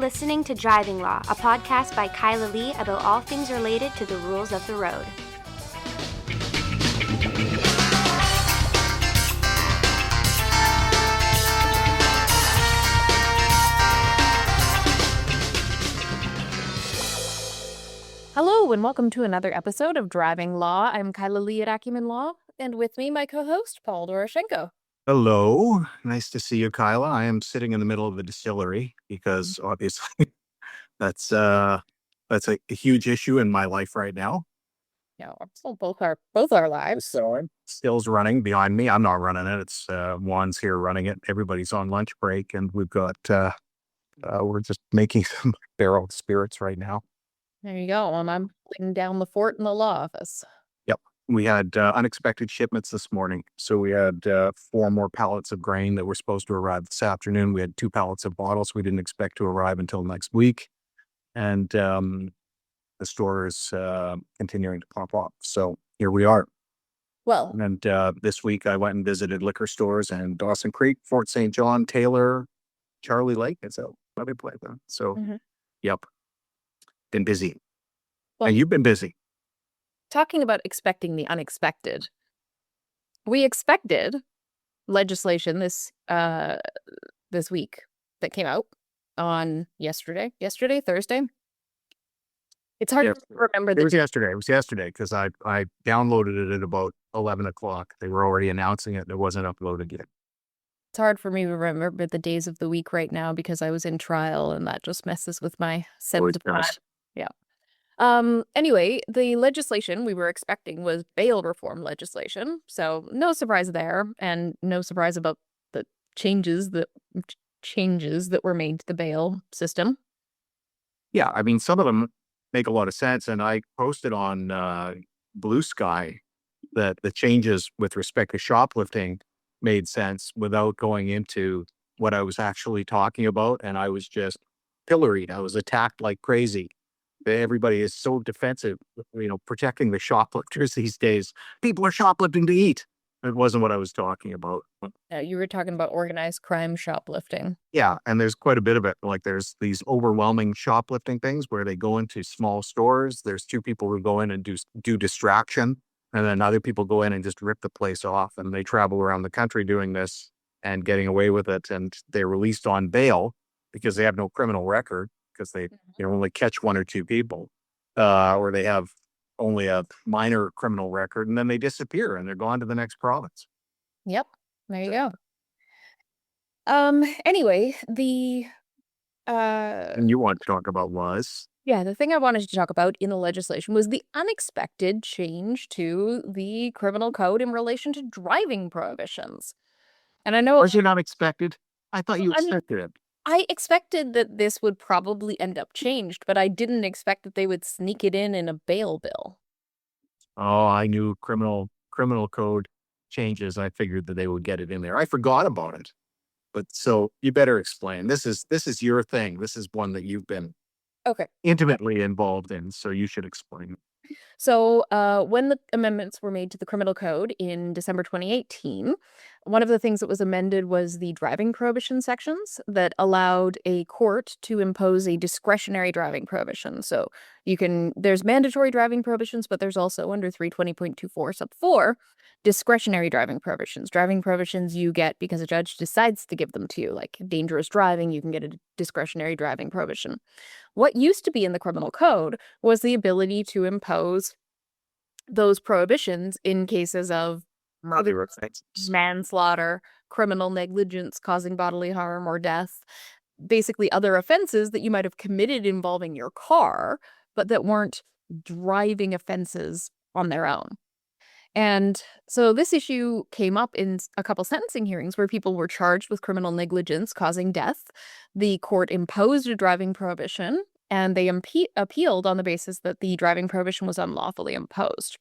listening to Driving Law, a podcast by Kyla Lee about all things related to the rules of the road. Hello, and welcome to another episode of Driving Law. I'm Kyla Lee at Acumen Law, and with me, my co-host, Paul Doroshenko. Hello. Nice to see you, Kyla. I am sitting in the middle of the distillery because obviously that's a huge issue in my life right now. Yeah, so both our lives. So still's running behind me. I'm not running it. It's Juan's here running it. Everybody's on lunch break, and we've got we're just making some barreled spirits right now. There you go. And I'm laying down the fort in the law office. Yep. We had unexpected shipments this morning. So we had 4 more pallets of grain that were supposed to arrive this afternoon. We had 2 pallets of bottles we didn't expect to arrive until next week. And the store is continuing to pop up. So here we are. Well, And this week I went and visited liquor stores in Dawson Creek, Fort St. John, Taylor, Charlie Lake. And so let me play them. So, Yep. Been busy. Well, and you've been busy. Talking about expecting the unexpected, we expected legislation this week that came out on Thursday. It's hard to remember. It was yesterday. It was yesterday because I downloaded it at about 11 o'clock. They were already announcing it. It wasn't uploaded yet. It's hard for me to remember the days of the week right now because I was in trial, and that just messes with my sense of time. Yeah. Anyway, the legislation we were expecting was bail reform legislation. So no surprise there, and no surprise about the changes that were made to the bail system. Yeah, I mean, some of them make a lot of sense. And I posted on Blue Sky that the changes with respect to shoplifting made sense without going into what I was actually talking about. And I was just pilloried. I was attacked like crazy. Everybody is so defensive, protecting the shoplifters these days. People are shoplifting to eat. It wasn't what I was talking about. You were talking about organized crime shoplifting. Yeah, and there's quite a bit of it. Like there's these overwhelming shoplifting things where they go into small stores. There's 2 people who go in and do distraction, and then other people go in and just rip the place off. And they travel around the country doing this and getting away with it. And they're released on bail because they have no criminal record, because they only catch 1 or 2 people, or they have only a minor criminal record, and then they disappear and they're gone to the next province. Yep. There you go. Anyway, and you want to talk about was? Yeah, the thing I wanted to talk about in the legislation was the unexpected change to the criminal code in relation to driving prohibitions. And I know... Was it unexpected? I thought you expected it. I expected that this would probably end up changed, but I didn't expect that they would sneak it in a bail bill. Oh, I knew criminal code changes. I figured that they would get it in there. I forgot about it. But so you better explain. This is your thing. This is one that you've been intimately involved in, so you should explain. So when the amendments were made to the criminal code in December 2018, one of the things that was amended was the driving prohibition sections that allowed a court to impose a discretionary driving prohibition. So there's mandatory driving prohibitions, but there's also under 320.24 sub 4, discretionary driving prohibitions you get because a judge decides to give them to you, like dangerous driving. You can get a discretionary driving prohibition. What used to be in the criminal code was the ability to impose those prohibitions in cases of murder, manslaughter, criminal negligence causing bodily harm or death, basically other offenses that you might have committed involving your car, but that weren't driving offenses on their own. And so this issue came up in a couple sentencing hearings where people were charged with criminal negligence causing death. The court imposed a driving prohibition, and they appealed on the basis that the driving prohibition was unlawfully imposed.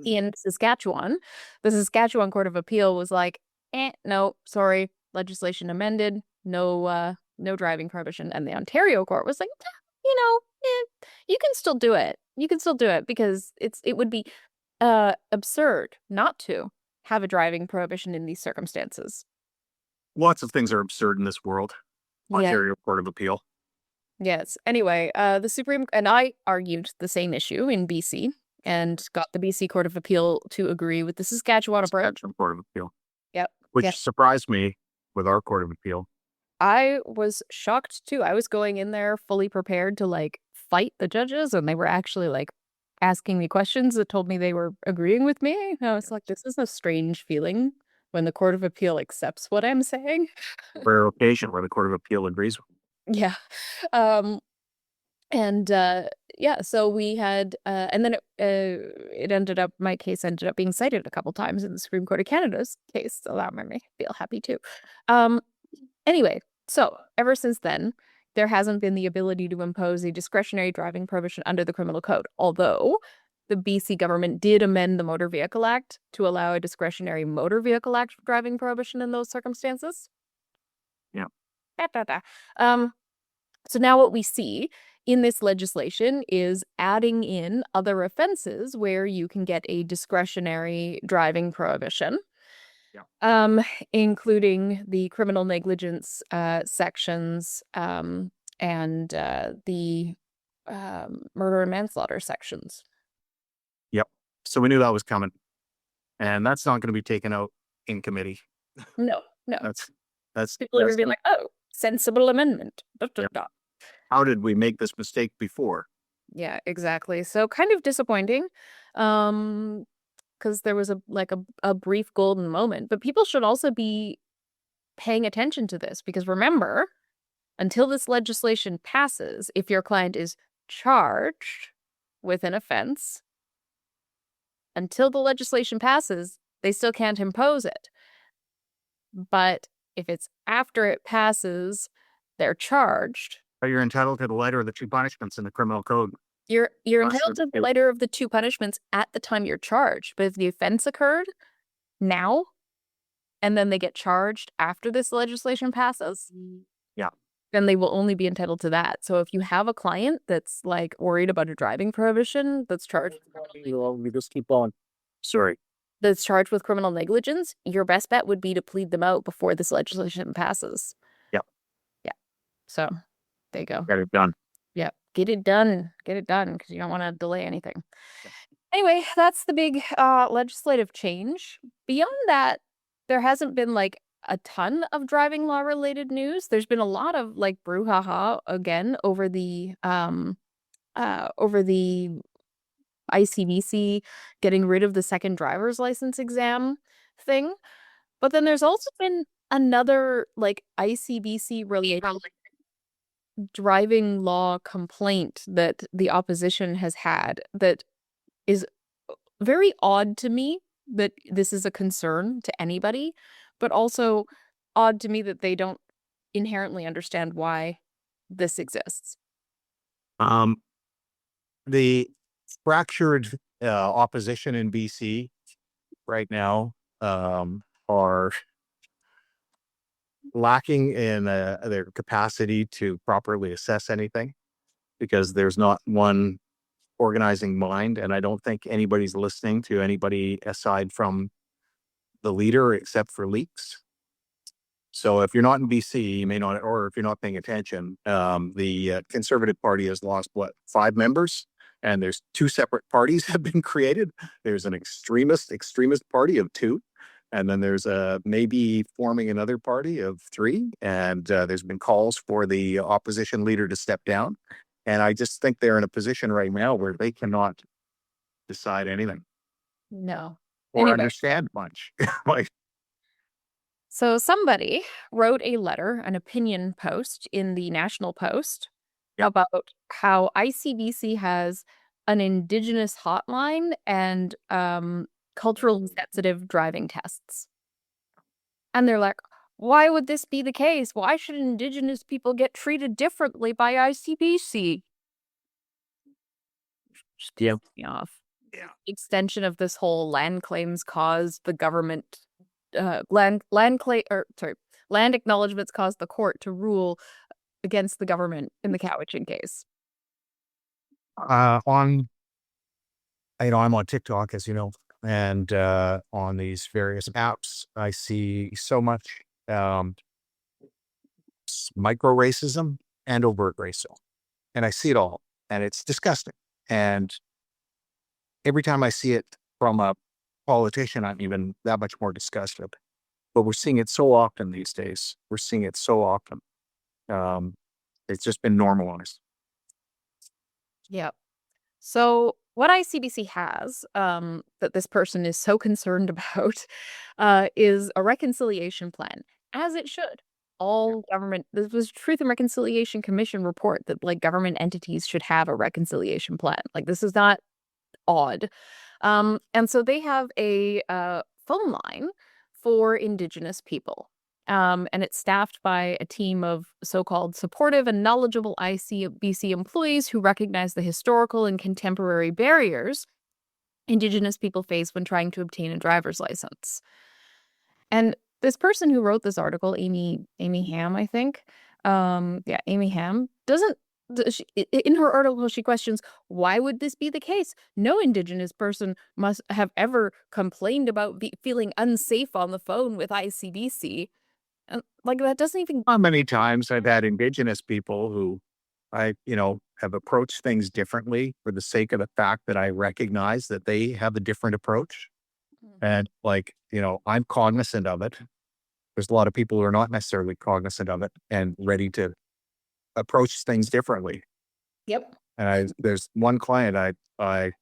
In Saskatchewan, the Saskatchewan Court of Appeal was like, no, sorry, legislation amended, no driving prohibition. And the Ontario court was like, you can still do it. You can still do it because it would be absurd not to have a driving prohibition in these circumstances. Lots of things are absurd in this world. Ontario Court of Appeal. Yes. Anyway, the Supreme and I argued the same issue in BC and got the BC Court of Appeal to agree with the Saskatchewan approach. Saskatchewan Court of Appeal, Yep. which Yep. surprised me with our Court of Appeal. I was shocked too. I was going in there fully prepared to like fight the judges, and they were actually like asking me questions that told me they were agreeing with me. I was like, this is a strange feeling when the Court of Appeal accepts what I'm saying. Rare occasion where the Court of Appeal agrees with. Yeah. And yeah, so we had and then it ended up, my case ended up being cited a couple times in the Supreme Court of Canada's case, so that made me feel happy too. Anyway, so ever since then, there hasn't been the ability to impose a discretionary driving prohibition under the criminal code, although the BC government did amend the Motor Vehicle Act to allow a discretionary Motor Vehicle Act driving prohibition in those circumstances. Yeah. So now what we see in this legislation is adding in other offenses where you can get a discretionary driving prohibition. Yeah. Including the criminal negligence sections and the murder and manslaughter sections. Yep. So we knew that was coming, and that's not going to be taken out in committee. No. That's people are going to be like, oh, sensible amendment. How did we make this mistake before? Yeah, exactly. So kind of disappointing. Because there was a brief golden moment, but people should also be paying attention to this, because remember, until this legislation passes, if your client is charged with an offense, until the legislation passes, they still can't impose it. But if it's after it passes, they're charged. But you're entitled to the lighter of the two punishments in the criminal code. You're entitled to the lighter of the two punishments at the time you're charged. But if the offense occurred now, and then they get charged after this legislation passes, yeah, then they will only be entitled to that. So if you have a client that's like worried about a driving prohibition that's charged, we just keep on. Sorry. That's charged with criminal negligence, your best bet would be to plead them out before this legislation passes. Yep. Yeah. So there you go. Get it done. Yep. Get it done, because you don't want to delay anything. Yeah. Anyway, that's the big legislative change. Beyond that, there hasn't been like a ton of driving law related news. There's been a lot of like brouhaha again over the ICBC getting rid of the second driver's license exam thing. But then there's also been another like ICBC related driving law complaint that the opposition has had that is very odd to me, that this is a concern to anybody, but also odd to me that they don't inherently understand why this exists. The fractured opposition in BC right now are lacking in their capacity to properly assess anything, because there's not one organizing mind, and I don't think anybody's listening to anybody aside from the leader, except for leaks. So if you're not in BC, you may not, or if you're not paying attention, the Conservative Party has lost 5 members, and there's 2 separate parties have been created. There's an extremist party of 2. And then there's maybe forming another party of 3. And there's been calls for the opposition leader to step down. And I just think they're in a position right now where they cannot decide anything. No. Or understand much. So somebody wrote a letter, an opinion post in the National Post about how ICBC has an Indigenous hotline and culturally sensitive driving tests. And they're like, why would this be the case? Why should Indigenous people get treated differently by ICBC? Just pisses me off. Yeah. Extension of this whole land claims caused the government, land acknowledgements caused the court to rule against the government in the Cowichan case. I'm on TikTok, as you know, and on these various apps, I see so much micro racism and overt racism. and I see it all, and it's disgusting. And every time I see it from a politician, I'm even that much more disgusted. But we're seeing it so often these days. We're seeing it so often. Um, it's just been normalized. Yep. So what ICBC has that this person is so concerned about is a reconciliation plan, as it should. All government, this was Truth and Reconciliation Commission report that like government entities should have a reconciliation plan. Like this is not odd. And so they have a phone line for Indigenous people. And it's staffed by a team of so-called supportive and knowledgeable ICBC employees who recognize the historical and contemporary barriers Indigenous people face when trying to obtain a driver's license. And this person who wrote this article, Amy Ham, I think, Amy Ham, doesn't in her article, she questions, why would this be the case? No Indigenous person must have ever complained about feeling unsafe on the phone with ICBC. And like that doesn't even. How many times I've had Indigenous people who have approached things differently for the sake of the fact that I recognize that they have a different approach. And I'm cognizant of it. There's a lot of people who are not necessarily cognizant of it and ready to approach things differently. Yep. And there's one client I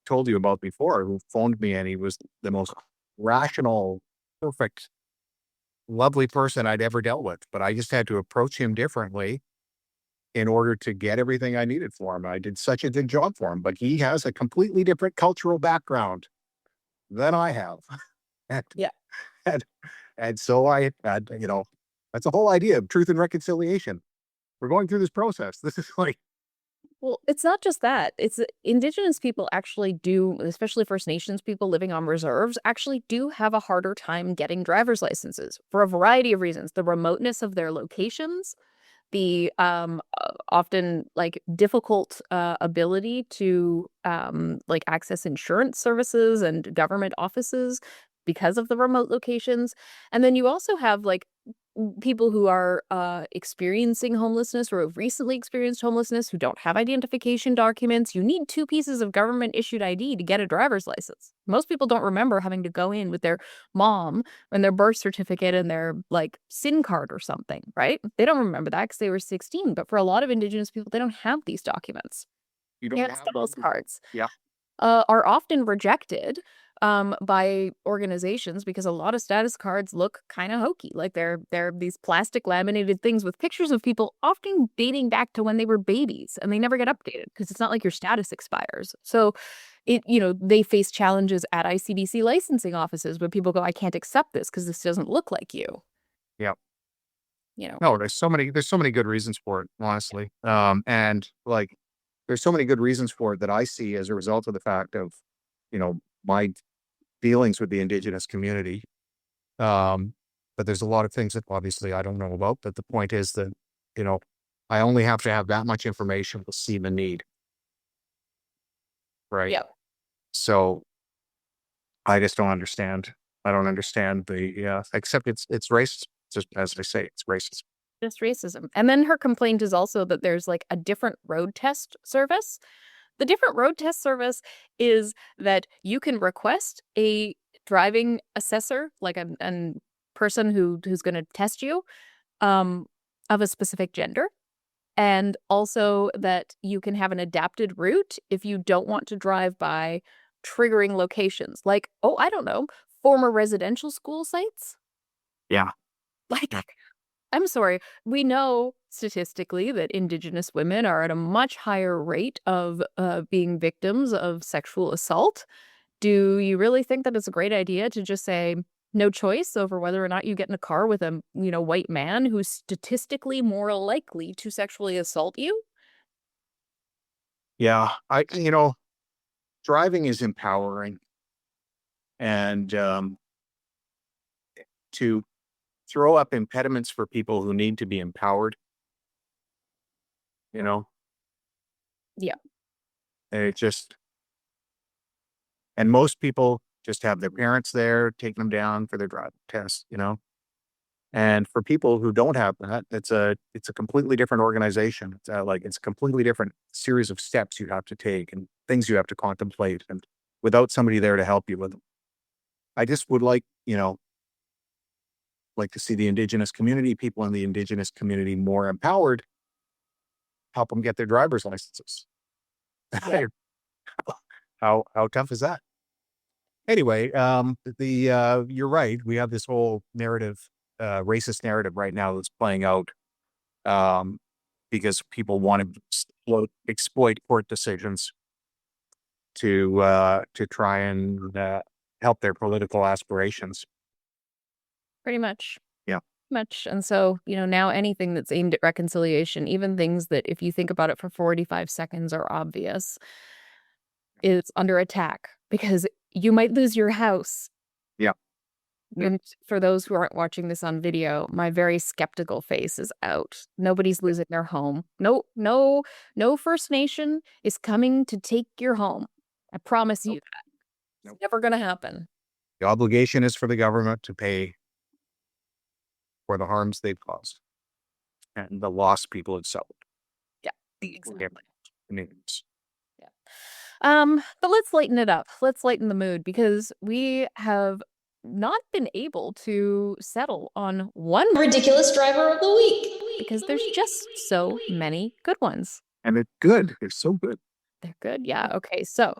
told you about before who phoned me, and he was the most rational, perfect, lovely person I'd ever dealt with. But I just had to approach him differently in order to get everything I needed for him. I did such a good job for him, but he has a completely different cultural background than I have. and, Yeah. and so I had, that's the whole idea of truth and reconciliation. We're going through this process. This is like, Well, it's not just that. It's Indigenous people actually do, especially First Nations people living on reserves, actually do have a harder time getting driver's licenses for a variety of reasons. The remoteness of their locations, the often like difficult ability to like access insurance services and government offices because of the remote locations. And then you also have like people who are experiencing homelessness or have recently experienced homelessness who don't have identification documents. You need 2 pieces of government issued ID to get a driver's license. Most people don't remember having to go in with their mom and their birth certificate and their like SIN card or something, right? They don't remember that because they were 16. But for a lot of Indigenous people, they don't have these documents. you don't have those cards. Yeah. Are often rejected by organizations because a lot of status cards look kind of hokey. Like they're these plastic laminated things with pictures of people often dating back to when they were babies, and they never get updated because it's not like your status expires. So they face challenges at ICBC licensing offices where people go, I can't accept this because this doesn't look like you. Yeah. No, there's so many good reasons for it, honestly. And like, there's so many good reasons for it that I see as a result of the fact of, my dealings with the Indigenous community. But there's a lot of things that obviously I don't know about. But the point is that, I only have to have that much information to see the need. Right. Yeah. So I just don't understand. I don't understand except it's racist. Just as I say, it's racist. Just racism. And then her complaint is also that there's like a different road test service. The different road test service is that you can request a driving assessor, like a person who's going to test you, of a specific gender. And also that you can have an adapted route if you don't want to drive by triggering locations. Like, I don't know, former residential school sites? Yeah. Like, I'm sorry. We know statistically that Indigenous women are at a much higher rate of being victims of sexual assault. Do you really think that it's a great idea to just say no choice over whether or not you get in a car with a white man who's statistically more likely to sexually assault you? Yeah. Driving is empowering, and to throw up impediments for people who need to be empowered, Yeah. it just, and most people just have their parents there taking them down for their driving test, And for people who don't have that, it's a completely different organization. It's it's a completely different series of steps you have to take and things you have to contemplate, and without somebody there to help you with them. I just would like to see the Indigenous community, people in the Indigenous community, more empowered. Help them get their driver's licenses. Yeah. How tough is that? Anyway, you're right. We have this whole narrative, racist narrative right now that's playing out, because people want to exploit court decisions to try and help their political aspirations. Pretty much. Yeah. Much. And so, now anything that's aimed at reconciliation, even things that if you think about it for 45 seconds are obvious, is under attack because you might lose your house. Yeah. And for those who aren't watching this on video, my very skeptical face is out. Nobody's losing their home. No First Nation is coming to take your home. I promise you that. Nope. It's never going to happen. The obligation is for the government to pay for the harms they've caused and the lost people have suffered. Yeah, exactly. But let's lighten it up. Let's lighten the mood because we have not been able to settle on one ridiculous driver of the week because there's just so many good ones. And it's good. They're so good. They're good. Yeah. Okay. So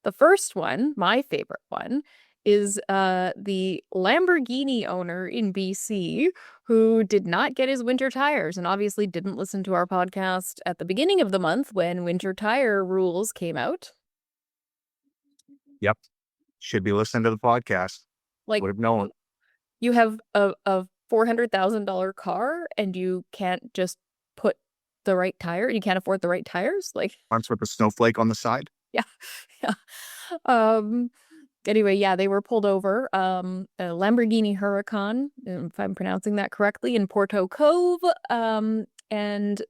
the first one, my favorite one, is the Lamborghini owner in BC who did not get his winter tires and obviously didn't listen to our podcast at the beginning of the month when winter tire rules came out. Yep. Should be listening to the podcast. Like, would have known. You have a $400,000 car and you can't just put the right tire. You can't afford the right tires. Like, once with a snowflake on the side. Yeah. Yeah. Anyway, yeah, they were pulled over. A Lamborghini Huracan, if I'm pronouncing that correctly, in Porto Cove. And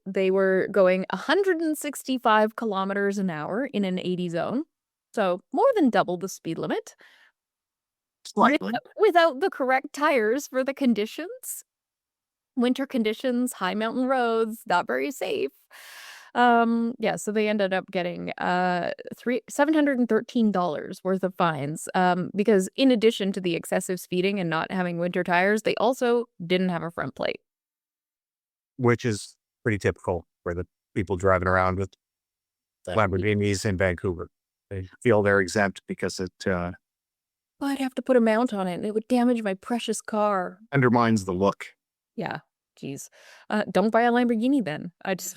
they were going 165 kilometers an hour in an 80 zone. So more than double the speed limit. Slightly. Without the correct tires for the conditions. Winter conditions, high mountain roads, not very safe. Yeah, so they ended up getting $713 worth of fines because in addition to the excessive speeding and not having winter tires, they also didn't have a front plate. Which is pretty typical for the people driving around with Lamborghinis in Vancouver. They feel they're exempt because it I'd have to put a mount on it and it would damage my precious car. Undermines the look. Yeah, geez. Don't buy a Lamborghini then. I just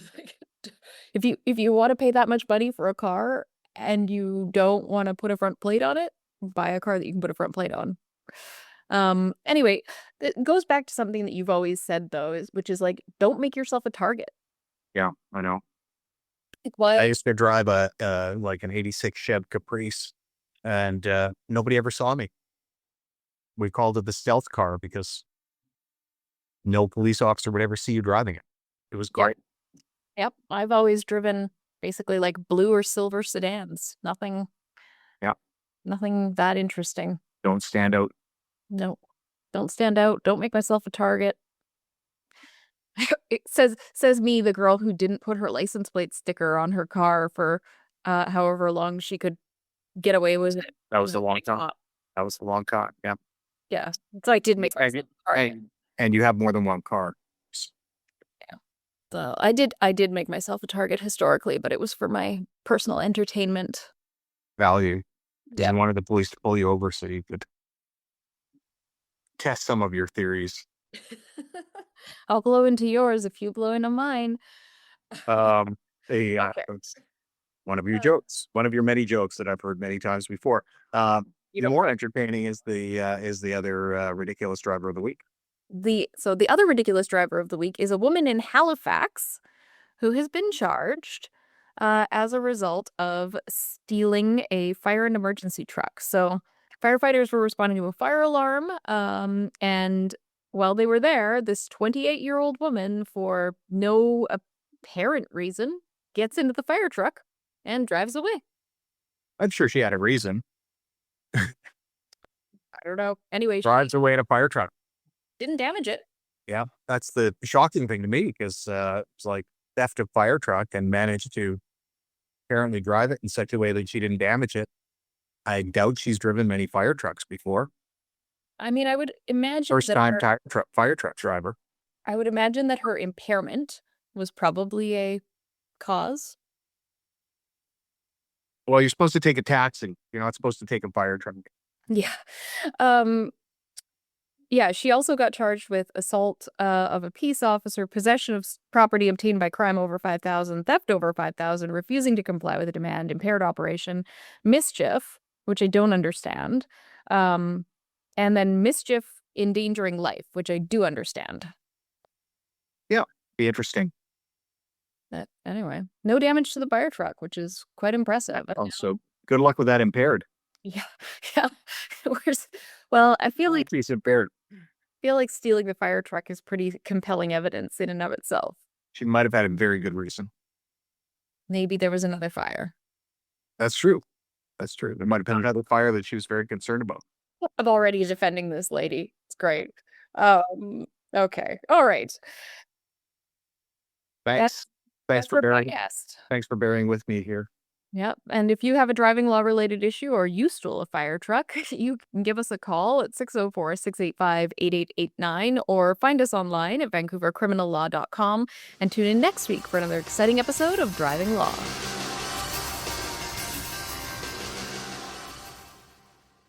if you want to pay that much money for a car and you don't want to put a front plate on it, buy a car that you can put a front plate on. Anyway, it goes back to something that you've always said though, which is like, don't make yourself a target. Yeah, I know. Like what? I used to drive an 86 Chev Caprice and nobody ever saw me. We called it the stealth car because no police officer would ever see you driving it. It was great. Yep. I've always driven basically like blue or silver sedans. Nothing. Yeah. Nothing that interesting. Don't stand out. No. Don't stand out. Don't make myself a target. It says me, the girl who didn't put her license plate sticker on her car for however long she could get away with it. That was a long time. That was a long time. Yeah. Yeah. So I did make myself a target. And you have more than one car. Yeah. So I did make myself a target historically, but it was for my personal entertainment. Value. Yeah. You wanted the police to pull you over so you could test some of your theories. I'll blow into yours if you blow into mine. Okay. One of your jokes, one of your many jokes that I've heard many times before. The more entertaining is the other ridiculous driver of the week. The other ridiculous driver of the week is a woman in Halifax who has been charged as a result of stealing a fire and emergency truck. So firefighters were responding to a fire alarm, and while they were there, this 28-year-old woman, for no apparent reason, gets into the fire truck and drives away. I'm sure she had a reason. I don't know. Anyway, drives away in a fire truck. Didn't damage it. Yeah, that's the shocking thing to me because it's like theft of fire truck and managed to apparently drive it in such a way that she didn't damage it. I doubt she's driven many fire trucks before. I mean, I would imagine First that time fire truck driver. I would imagine that her impairment was probably a cause. Well, you're supposed to take a taxi. You're not supposed to take a fire truck. Yeah. Yeah, she also got charged with assault of a peace officer, possession of property obtained by crime over 5,000, theft over 5,000, refusing to comply with a demand, impaired operation, mischief, which I don't understand, and then mischief endangering life, which I do understand. Yeah, be interesting. But anyway, no damage to the fire truck, which is quite impressive. Also, good luck with that impaired. Yeah, yeah. Well, I feel like He's impaired. stealing the fire truck is pretty compelling evidence in and of itself. She might have had a very good reason. Maybe there was another fire. That's true. That's true. There might have been another fire that she was very concerned about. I'm already defending this lady. It's great. Okay. All right. Thanks. That's for bearing. podcast. Thanks for bearing with me here. Yep. And if you have a driving law related issue or you stole a fire truck, you can give us a call at 604-685-8889 or find us online at vancouvercriminallaw.com and tune in next week for another exciting episode of Driving Law.